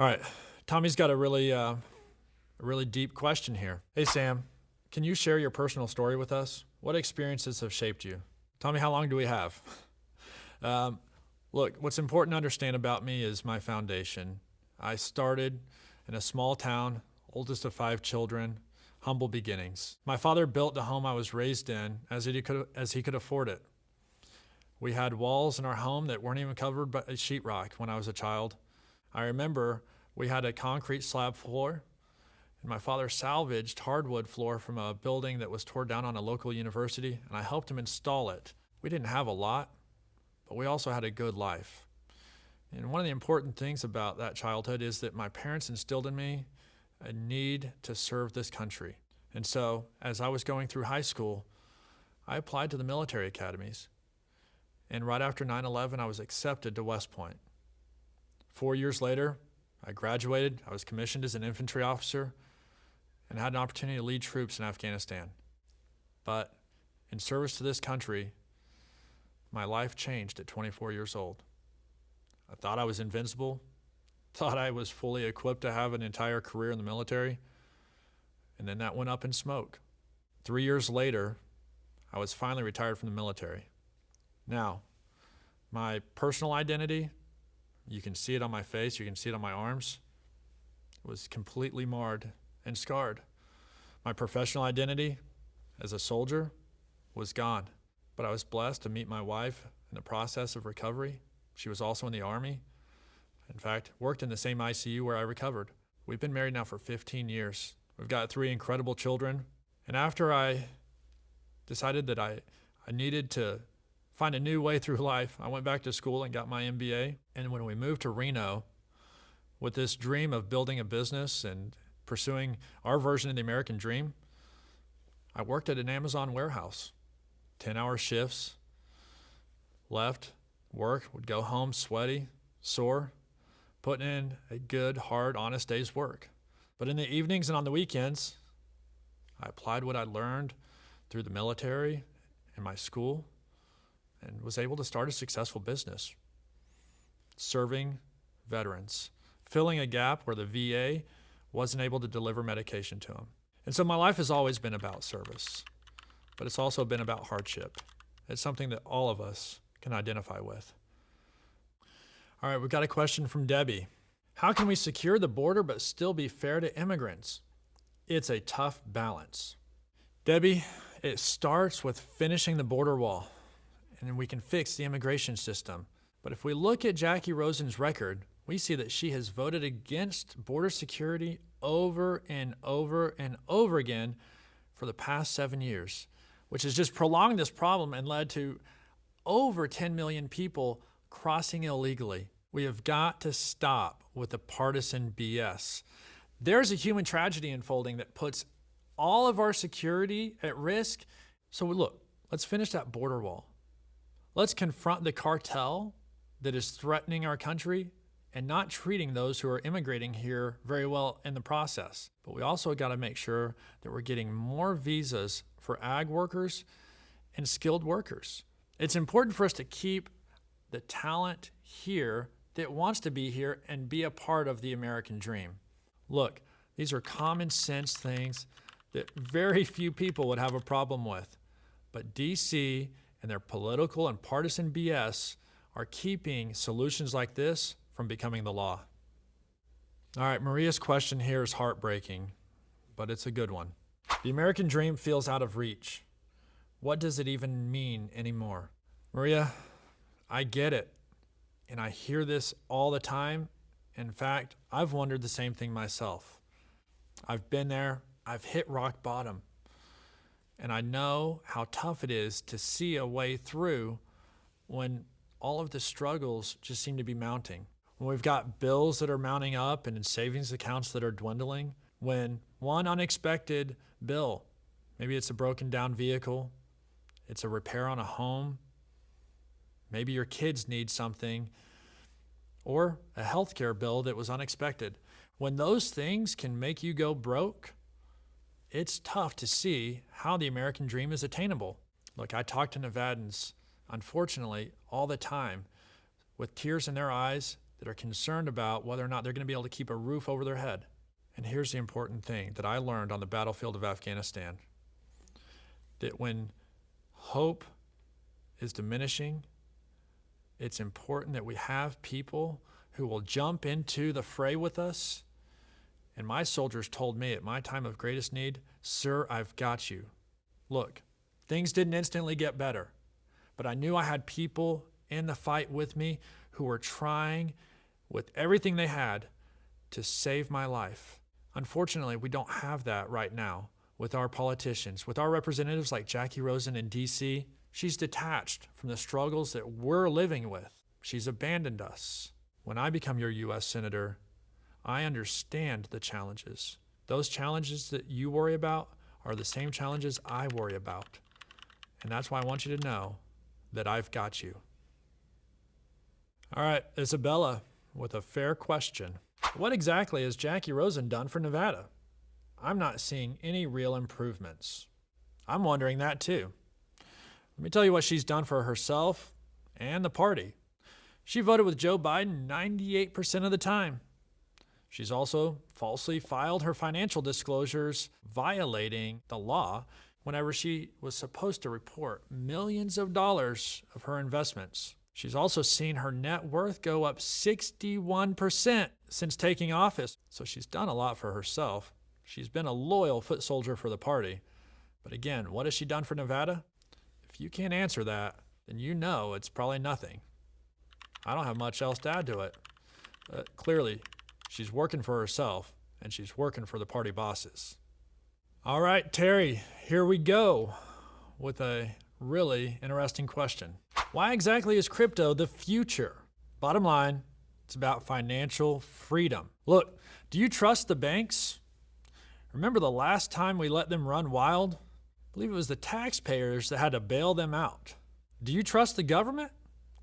All right, Tommy's got a really deep question here. Hey Sam, can you share your personal story with us? What experiences have shaped you? Tommy, how long do we have? Um, Look, what's important to understand about me is my foundation. I started in a small town, oldest of 5 children, humble beginnings. My father built the home I was raised in as he could afford it. We had walls in our home that weren't even covered by sheetrock when I was a child. I remember we had a concrete slab floor, and my father salvaged hardwood floor from a building that was torn down on a local university, and I helped him install it. We didn't have a lot, but we also had a good life. And one of the important things about that childhood is that my parents instilled in me a need to serve this country. And so, as I was going through high school, I applied to the military academies. And right after 9/11, I was accepted to West Point. 4 years later, I graduated. I was commissioned as an infantry officer and had an opportunity to lead troops in Afghanistan. But in service to this country, my life changed at 24 years old. I thought I was invincible, thought I was fully equipped to have an entire career in the military, and then that went up in smoke. 3 years later, I was finally retired from the military. Now, my personal identity, you can see it on my face, you can see it on my arms, was completely marred and scarred. My professional identity as a soldier was gone, but I was blessed to meet my wife in the process of recovery. She was also in the Army. In fact, worked in the same ICU where I recovered. We've been married now for 15 years. We've got 3 incredible children. And after I decided that I needed to find a new way through life, I went back to school and got my MBA. And when we moved to Reno with this dream of building a business and pursuing our version of the American dream, I worked at an Amazon warehouse, 10-hour shifts, left work, would go home sweaty, sore, putting in a good, hard, honest day's work. But in the evenings and on the weekends, I applied what I learned through the military and my school and was able to start a successful business, serving veterans, filling a gap where the VA wasn't able to deliver medication to them. And so my life has always been about service, but it's also been about hardship. It's something that all of us can identify with. All right, we've got a question from Debbie. How can we secure the border but still be fair to immigrants? It's a tough balance. Debbie, it starts with finishing the border wall, and we can fix the immigration system. But if we look at Jacky Rosen's record, we see that she has voted against border security over and over and over again for the past 7 years, which has just prolonged this problem and led to over 10 million people crossing illegally. We have got to stop with the partisan BS. There's a human tragedy unfolding that puts all of our security at risk. So look, let's finish that border wall. Let's confront the cartel that is threatening our country and not treating those who are immigrating here very well in the process. But we also got to make sure that we're getting more visas for ag workers and skilled workers. It's important for us to keep the talent here that wants to be here and be a part of the American dream. Look, these are common sense things that very few people would have a problem with. But DC and their political and partisan BS are keeping solutions like this from becoming the law. All right, Maria's question here is heartbreaking, but it's a good one. The American dream feels out of reach. What does it even mean anymore? Maria, I get it, and I hear this all the time. In fact, I've wondered the same thing myself. I've been there, I've hit rock bottom, and I know how tough it is to see a way through when all of the struggles just seem to be mounting. When we've got bills that are mounting up and savings accounts that are dwindling, when one unexpected bill, maybe it's a broken down vehicle, it's a repair on a home, maybe your kids need something, or a healthcare bill that was unexpected. When those things can make you go broke, it's tough to see how the American dream is attainable. Look, I talk to Nevadans, unfortunately, all the time, with tears in their eyes. that are concerned about whether or not they're going to be able to keep a roof over their head. And here's the important thing that I learned on the battlefield of Afghanistan, that when hope is diminishing, it's important that we have people who will jump into the fray with us. And my soldiers told me at my time of greatest need, "Sir, I've got you." Look, things didn't instantly get better, but I knew I had people in the fight with me who were trying with everything they had to save my life. Unfortunately, we don't have that right now with our politicians, with our representatives like Jacky Rosen in D.C. She's detached from the struggles that we're living with. She's abandoned us. When I become your U.S. Senator, I understand the challenges. Those challenges that you worry about are the same challenges I worry about. And that's why I want you to know that I've got you. All right, Isabella with a fair question. What exactly has Jacky Rosen done for Nevada? I'm not seeing any real improvements. I'm wondering that too. Let me tell you what she's done for herself and the party. She voted with Joe Biden 98% of the time. She's also falsely filed her financial disclosures, violating the law whenever she was supposed to report millions of dollars of her investments. She's also seen her net worth go up 61% since taking office. So she's done a lot for herself. She's been a loyal foot soldier for the party. But again, what has she done for Nevada? If you can't answer that, then you know it's probably nothing. I don't have much else to add to it. But clearly, she's working for herself, and she's working for the party bosses. All right, Terry, here we go with a really interesting question. Why exactly is crypto the future? Bottom line, it's about financial freedom. Look, do you trust the banks? Remember the last time we let them run wild? I believe it was the taxpayers that had to bail them out. Do you trust the government?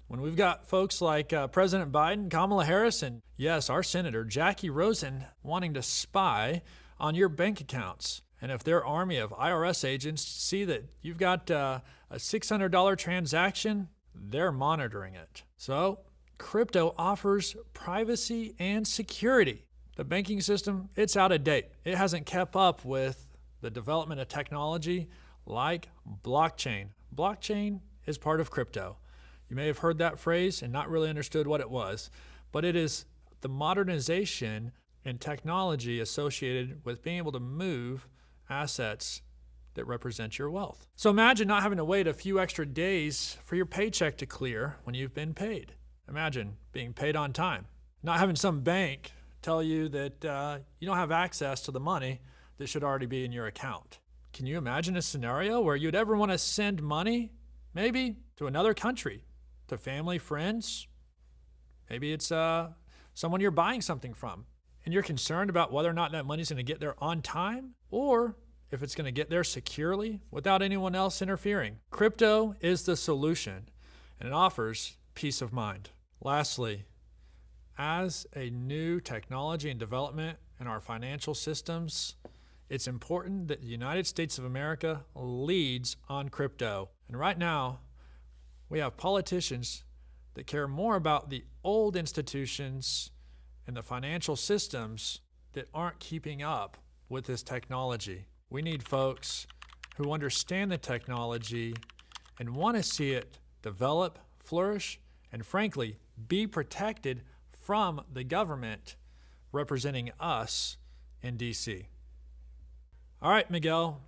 When we've got folks like President Biden, Kamala Harris, and yes, our Senator Jacky Rosen wanting to spy on your bank accounts. And if their army of IRS agents see that you've got a $600 transaction, they're monitoring it. So crypto offers privacy and security. The banking system, it's out of date. It hasn't kept up with the development of technology like blockchain. Blockchain is part of crypto. You may have heard that phrase and not really understood what it was, but it is the modernization and technology associated with being able to move assets that represent your wealth. So imagine not having to wait a few extra days for your paycheck to clear when you've been paid. Imagine being paid on time. Not having some bank tell you that you don't have access to the money that should already be in your account. Can you imagine a scenario where you'd ever want to send money, maybe to another country, to family, friends? Maybe it's someone you're buying something from, and you're concerned about whether or not that money's going to get there on time, or if it's going to get there securely without anyone else interfering. Crypto is the solution, and it offers peace of mind. Lastly, as a new technology and development in our financial systems, it's important that the United States of America leads on crypto. And right now, we have politicians that care more about the old institutions and the financial systems that aren't keeping up with this technology. We need folks who understand the technology and want to see it develop, flourish, and frankly, be protected from the government representing us in D.C. All right, Miguel,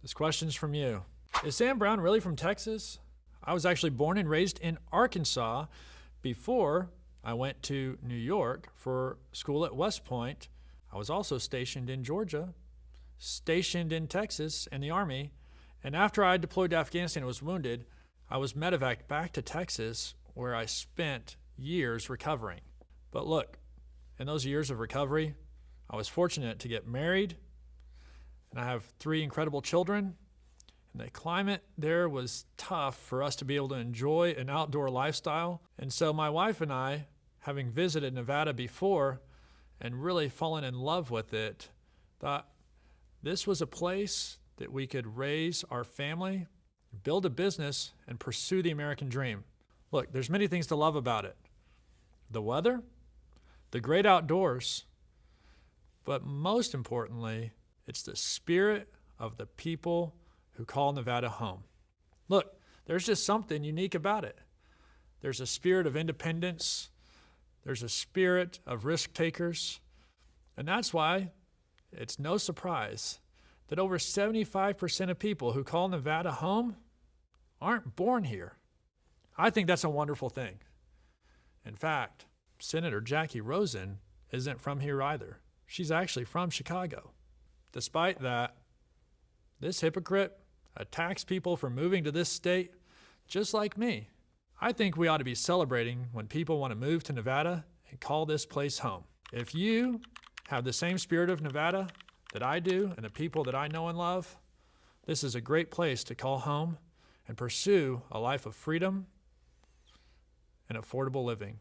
this question's from you. Is Sam Brown really from Texas? I was actually born and raised in Arkansas before I went to New York for school at West Point. I was also stationed in Georgia, stationed in Texas in the Army, and after I deployed to Afghanistan and was wounded, I was medevaced back to Texas, where I spent years recovering. But look, in those years of recovery, I was fortunate to get married, and I have 3 incredible children. And the climate there was tough for us to be able to enjoy an outdoor lifestyle. And so my wife and I, having visited Nevada before and really fallen in love with it, thought this was a place that we could raise our family, build a business, and pursue the American dream. Look, there's many things to love about it. The weather, the great outdoors, but most importantly, it's the spirit of the people who call Nevada home. Look, there's just something unique about it. There's a spirit of independence. There's a spirit of risk takers. And that's why it's no surprise that over 75% of people who call Nevada home aren't born here. I think that's a wonderful thing. In fact, Senator Jacky Rosen isn't from here either. She's actually from Chicago. Despite that, this hypocrite attacks people for moving to this state just like me. I think we ought to be celebrating when people want to move to Nevada and call this place home. If you have the same spirit of Nevada that I do and the people that I know and love, this is a great place to call home and pursue a life of freedom and affordable living.